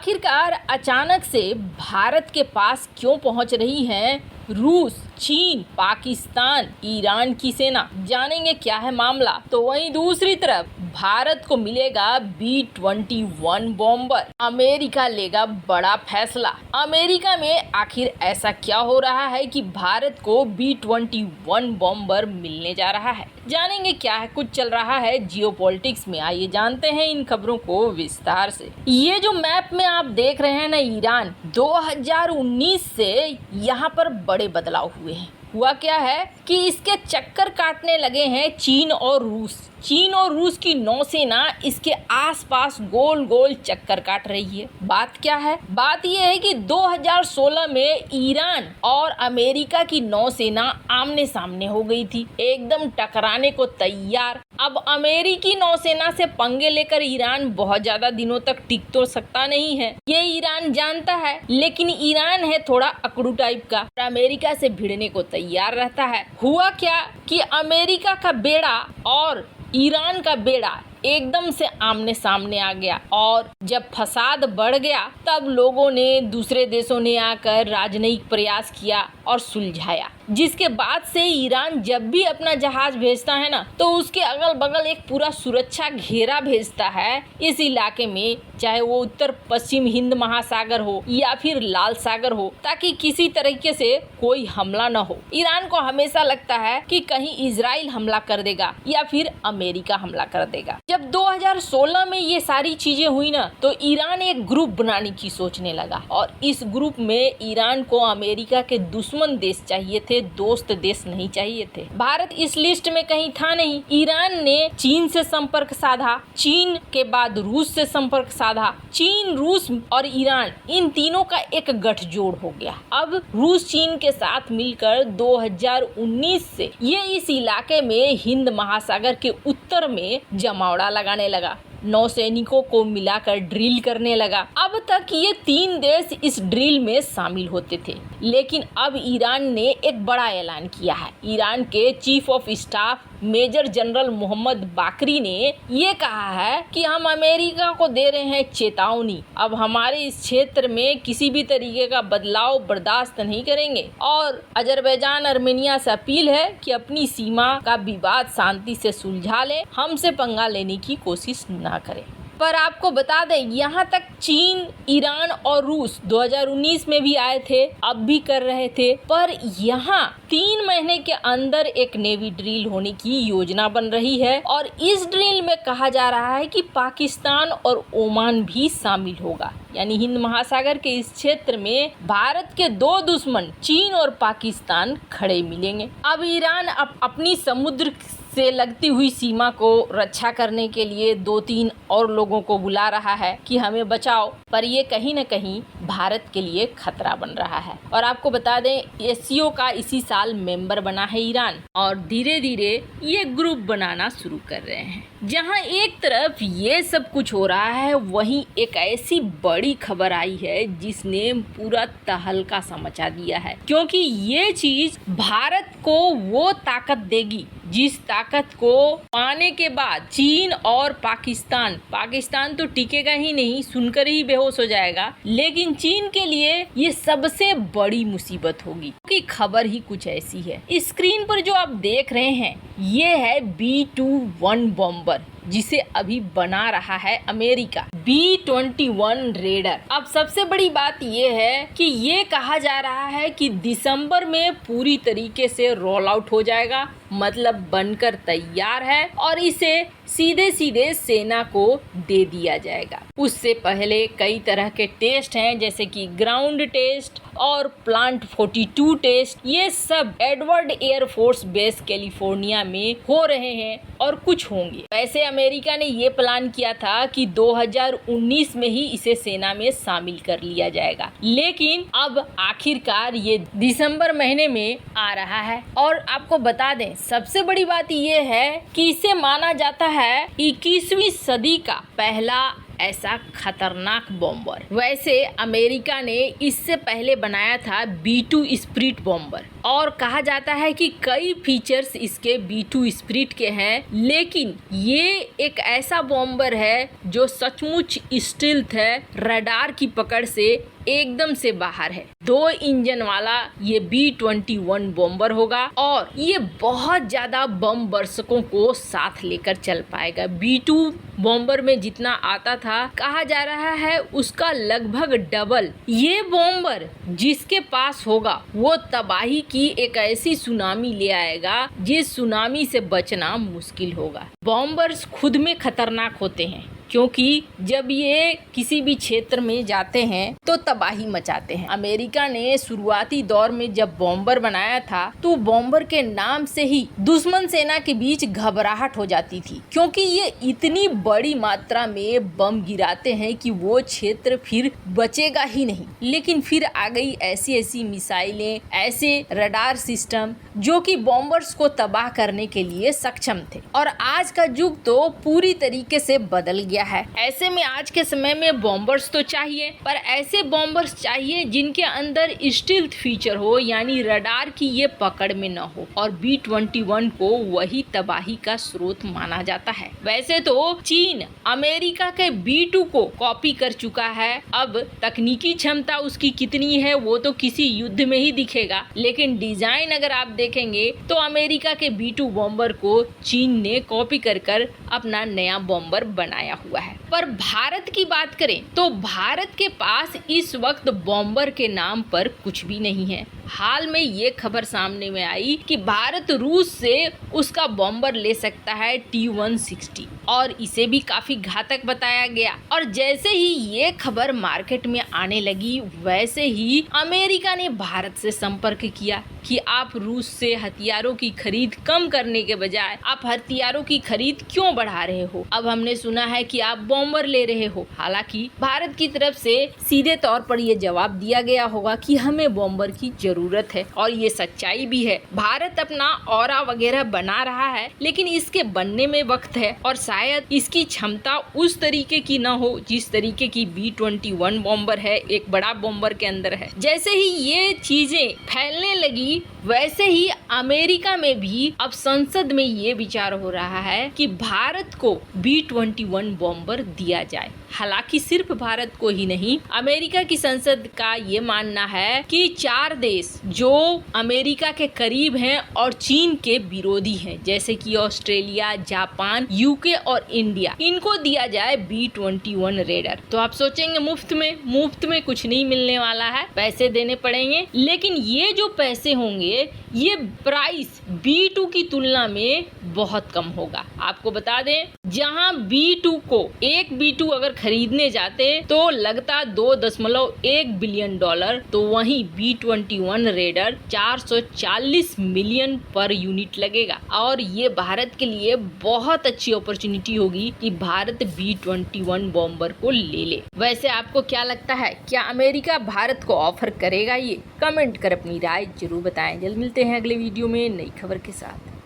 आखिरकार अचानक से भारत के पास क्यों पहुंच रही हैं रूस, चीन, पाकिस्तान, ईरान की सेना? जानेंगे क्या है मामला। तो वहीं दूसरी तरफ भारत को मिलेगा B-21 बॉम्बर। अमेरिका लेगा बड़ा फैसला। अमेरिका में आखिर ऐसा क्या हो रहा है कि भारत को B-21 बॉम्बर मिलने जा रहा है? जानेंगे क्या है कुछ चल रहा है जियोपॉलिटिक्स में। आइए जानते हैं इन खबरों को विस्तार से। ये जो मैप में आप देख रहे हैं ना, ईरान 2019 से यहाँ पर बड़े बदलाव हुए हैं। हुआ क्या है कि इसके चक्कर काटने लगे हैं चीन और रूस। चीन और रूस की नौसेना इसके आसपास गोल गोल चक्कर काट रही है। बात क्या है? बात यह है कि 2016 में ईरान और अमेरिका की नौसेना आमने सामने हो गई थी, एकदम टकराने को तैयार। अब अमेरिकी नौसेना से पंगे लेकर ईरान बहुत ज्यादा दिनों तक टिक तो सकता नहीं है, ये ईरान जानता है। लेकिन ईरान है थोड़ा अकड़ू टाइप का, अमेरिका से भिड़ने को तैयार रहता है। हुआ क्या कि अमेरिका का बेड़ा और ईरान का बेड़ा एकदम से आमने सामने आ गया, और जब फसाद बढ़ गया तब लोगों ने, दूसरे देशों ने आकर राजनयिक प्रयास किया और सुलझाया। जिसके बाद से ईरान जब भी अपना जहाज भेजता है ना, तो उसके अगल बगल एक पूरा सुरक्षा घेरा भेजता है इस इलाके में, चाहे वो उत्तर पश्चिम हिंद महासागर हो या फिर लाल सागर हो, ताकि किसी तरीके से कोई हमला न हो। ईरान को हमेशा लगता है कि कहीं इजराइल हमला कर देगा या फिर अमेरिका हमला कर देगा। जब 2016 में ये सारी चीजें हुई ना, तो ईरान एक ग्रुप बनाने की सोचने लगा, और इस ग्रुप में ईरान को अमेरिका के दुश्मन देश चाहिए थे, दोस्त देश नहीं चाहिए थे। भारत इस लिस्ट में कहीं था नहीं। ईरान ने चीन से संपर्क साधा, चीन के बाद रूस से संपर्क साधा। चीन, रूस और ईरान, इन तीनों का एक गठजोड़ हो गया। अब रूस चीन के साथ मिलकर 2019 से ये इस इलाके में हिंद महासागर के उत्तर में जमावड़ा लगाने लगा, नौसैनिकों को मिलाकर ड्रिल करने लगा। अब तक ये 3 देश इस ड्रिल में शामिल होते थे, लेकिन अब ईरान ने एक बड़ा ऐलान किया है। ईरान के chief of staff major general Mohammad Bagheri ने ये कहा है कि हम अमेरिका को दे रहे हैं चेतावनी, अब हमारे इस क्षेत्र में किसी भी तरीके का बदलाव बर्दाश्त नहीं करेंगे, और अजरबैजान, अर्मेनिया से अपील है कि अपनी सीमा का विवाद शांति से सुलझा ले, हमसे पंगा लेने की कोशिश ना करें। पर आपको बता दें, यहाँ तक चीन, ईरान और रूस 2019 में भी आए थे, अब भी कर रहे थे, पर यहाँ 3 महीने के अंदर एक नेवी ड्रिल होने की योजना बन रही है, और इस ड्रिल में कहा जा रहा है कि पाकिस्तान और ओमान भी शामिल होगा। यानी हिंद महासागर के इस क्षेत्र में भारत के 2 दुश्मन चीन और पाकिस्तान खड़े मिलेंगे। अब ईरान अपनी समुद्र से लगती हुई सीमा को रक्षा करने के लिए 2-3 और लोगों को बुला रहा है कि हमें बचाओ, पर ये कहीं न कहीं भारत के लिए खतरा बन रहा है। और आपको बता दें, एससीओ का इसी साल मेंबर बना है ईरान, और धीरे धीरे ये ग्रुप बनाना शुरू कर रहे हैं। जहां एक तरफ ये सब कुछ हो रहा है, वहीं एक ऐसी बड़ी खबर आई है जिसने पूरा तहलका सा मचा दिया है, क्योंकि ये चीज भारत को वो ताकत देगी जिस ताकत को पाने के बाद चीन और पाकिस्तान तो टिकेगा ही नहीं, सुनकर ही बेहोश हो जाएगा, लेकिन चीन के लिए ये सबसे बड़ी मुसीबत होगी, क्योंकि खबर ही कुछ ऐसी है। स्क्रीन पर जो आप देख रहे हैं, ये है B-21 बॉम्बर, जिसे अभी बना रहा है अमेरिका, B-21 रेडर। अब सबसे बड़ी बात ये है कि ये कहा जा रहा है कि दिसंबर में पूरी तरीके से रोल आउट हो जाएगा, मतलब बनकर तैयार है, और इसे सीधे सीधे सेना को दे दिया जाएगा। उससे पहले कई तरह के टेस्ट हैं, जैसे कि ग्राउंड टेस्ट और प्लांट 42 टेस्ट, ये सब Edward air force base California में हो रहे हैं और कुछ होंगे। वैसे अमेरिका ने ये प्लान किया था कि 2019 में ही इसे सेना में शामिल कर लिया जाएगा, लेकिन अब आखिरकार ये दिसंबर महीने में आ रहा है। और आपको बता दें, सबसे बड़ी बात ये है कि इसे माना जाता है 21वीं सदी का पहला ऐसा खतरनाक बॉम्बर। वैसे अमेरिका ने इससे पहले बनाया था B2 स्पिरिट बॉम्बर और कहा जाता है कि कई फीचर्स इसके B2 स्पिरिट के हैं, लेकिन ये एक ऐसा बॉम्बर है जो सचमुच स्टील्थ है, रडार की पकड़ से एकदम से बाहर है। 2 इंजन वाला ये B-21 बॉम्बर होगा और ये बहुत ज्यादा बम बर्षकों को साथ लेकर चल पाएगा। B2 बॉम्बर में जितना आता था, कहा जा रहा है उसका लगभग डबल। ये बॉम्बर जिसके पास होगा वो तबाही की एक ऐसी सुनामी ले आएगा जिस सुनामी से बचना मुश्किल होगा। बॉम्बर्स खुद में खतरनाक होते हैं क्योंकि जब ये किसी भी क्षेत्र में जाते हैं तो तबाही मचाते हैं। अमेरिका ने शुरुआती दौर में जब बॉम्बर बनाया था तो बॉम्बर के नाम से ही दुश्मन सेना के बीच घबराहट हो जाती थी, क्योंकि ये इतनी बड़ी मात्रा में बम गिराते हैं कि वो क्षेत्र फिर बचेगा ही नहीं। लेकिन फिर आ गई ऐसी ऐसी मिसाइलें, ऐसे रडार सिस्टम जो कि बॉम्बर्स को तबाह करने के लिए सक्षम थे और आज का युग तो पूरी तरीके से बदल गया है। ऐसे में आज के समय में बॉम्बर्स तो चाहिए, पर ऐसे बॉम्बर्स चाहिए जिनके अंदर स्टील्थ फीचर हो, यानी रडार की ये पकड़ में न हो, और B-21 को वही तबाही का स्रोत माना जाता है। वैसे तो चीन अमेरिका के B2 को कॉपी कर चुका है, अब तकनीकी क्षमता उसकी कितनी है वो तो किसी युद्ध में ही दिखेगा, लेकिन डिजाइन अगर आप देखेंगे तो अमेरिका के B2 बॉम्बर को चीन ने कॉपी कर अपना नया बॉम्बर बनाया हुआ है। पर भारत की बात करें तो भारत के पास इस वक्त बॉम्बर के नाम पर कुछ भी नहीं है। हाल में ये खबर सामने में आई कि भारत रूस से उसका बॉम्बर ले सकता है T-160 और इसे भी काफी घातक बताया गया। और जैसे ही ये खबर मार्केट में आने लगी वैसे ही अमेरिका ने भारत से संपर्क किया कि आप रूस से हथियारों की खरीद कम करने के बजाय आप हथियारों की खरीद क्यों बढ़ा रहे हो? अब हमने सुना है कि आप बॉम्बर ले रहे हो। हालांकि भारत की तरफ से सीधे तौर पर यह जवाब दिया गया होगा कि हमें बॉम्बर की जरूरत है, और ये सच्चाई भी है। भारत अपना ऑरा वगैरह बना रहा है, लेकिन इसके बनने में वक्त है और शायद इसकी क्षमता उस तरीके की ना हो जिस तरीके की B-21 बॉम्बर है, एक बड़ा बॉम्बर के अंदर है। जैसे ही ये चीजें फैलने लगी वैसे ही अमेरिका में भी अब संसद में ये विचार हो रहा है कि भारत को B-21 बॉम्बर दिया जाए। हालांकि सिर्फ भारत को ही नहीं, अमेरिका की संसद का ये मानना है कि 4 देश जो अमेरिका के करीब हैं और चीन के विरोधी हैं, जैसे कि ऑस्ट्रेलिया, जापान, यूके और इंडिया, इनको दिया जाए B-21 रेडर। तो आप सोचेंगे मुफ्त में कुछ नहीं मिलने वाला है, पैसे देने पड़ेंगे। लेकिन ये जो पैसे होंगे ये प्राइस B2 की तुलना में बहुत कम होगा। आपको बता दें, जहां B2 को एक B2 अगर खरीदने जाते तो लगता $2.1 बिलियन, तो वहीं B-21 raider 440 million per unit लगेगा। और ये भारत के लिए बहुत अच्छी अपॉर्चुनिटी होगी कि भारत B-21 बॉम्बर को ले ले। वैसे आपको क्या लगता है, क्या अमेरिका भारत को ऑफर करेगा? ये कमेंट कर अपनी राय जरूर बताएं। जल्द मिलते हैं अगले वीडियो में नई खबर के साथ।